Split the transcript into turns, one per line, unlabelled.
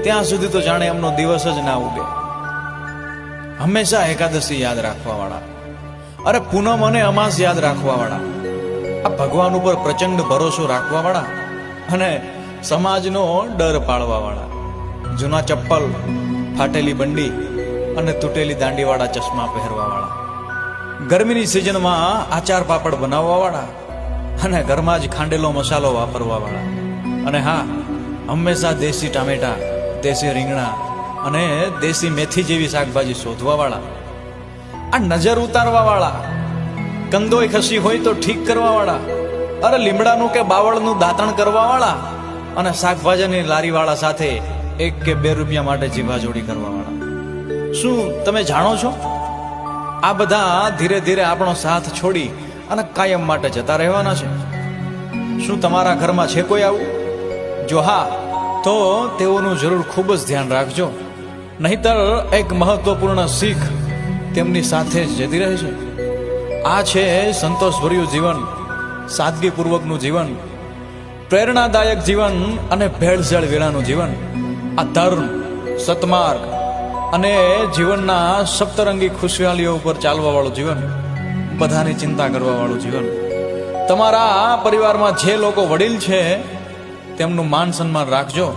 ત્યાં સુધી તો જાણે એમનો દિવસ જ ના ઉગે. હંમેશા એકાદશી યાદ રાખવા વાળા, અરે પૂનમ અને અમાસ યાદ રાખવા વાળા, આ ભગવાન ઉપર પ્રચંડ ભરોસો રાખવા વાળા અને સમાજનો ડર પાળવા વાળા, જૂના ચપ્પલ, ફાટેલી બંડી અને તૂટેલી દાંડીવાળા ચશ્મા પહેરવા વાળા, ગરમીની સિઝનમાં આચાર પાપડ બનાવવા વાળા અને ઘરમાં જ ખાંડેલો મસાલો વાપરવા વાળા, અને હા, હંમેશા દેશી ટામેટા, દેશી રીંગણા અને દેશી મેથી જેવી શાકભાજી શોધવા વાળા, આ નજર ઉતારવા વાળા, કંદોય ખસી હોય તો ઠીક કરવા વાળા, અરે લીમડાનું કે બાવળનું દાંતણ કરવા વાળા અને શાકભાજીની લારી વાળા સાથે 1 કે 2 રૂપિયા માટે જીભાજોડી કરવા વાળા. શું તમે જાણો છો આ બધા ધીરે ધીરે આપણો સાથ છોડી અને કાયમ માટે જતા રહેવાના છે? શું તમારા ઘરમાં છે કોઈ આવું? જો હા, તો તેઓનું જરૂર ખૂબ જ ધ્યાન રાખજો, નહીતર એક મહત્વપૂર્ણ શીખ તેમની સાથે જ જતી રહે છે. આ છે સંતોષભર્યું જીવન, સાદગીપૂર્વકનું જીવન, પ્રેરણાદાયક જીવન અને ભેળસેળ વિનાનું જીવન. આ ધર્મ, સતમાર્ગ અને જીવનના સપ્તરંગી ખુશહાલીઓ ઉપર ચાલવા વાળું જીવન, બધાની ચિંતા કરવા વાળું જીવન. તમારા પરિવારમાં જે લોકો વડીલ છે તેમનું માન સન્માન રાખજો.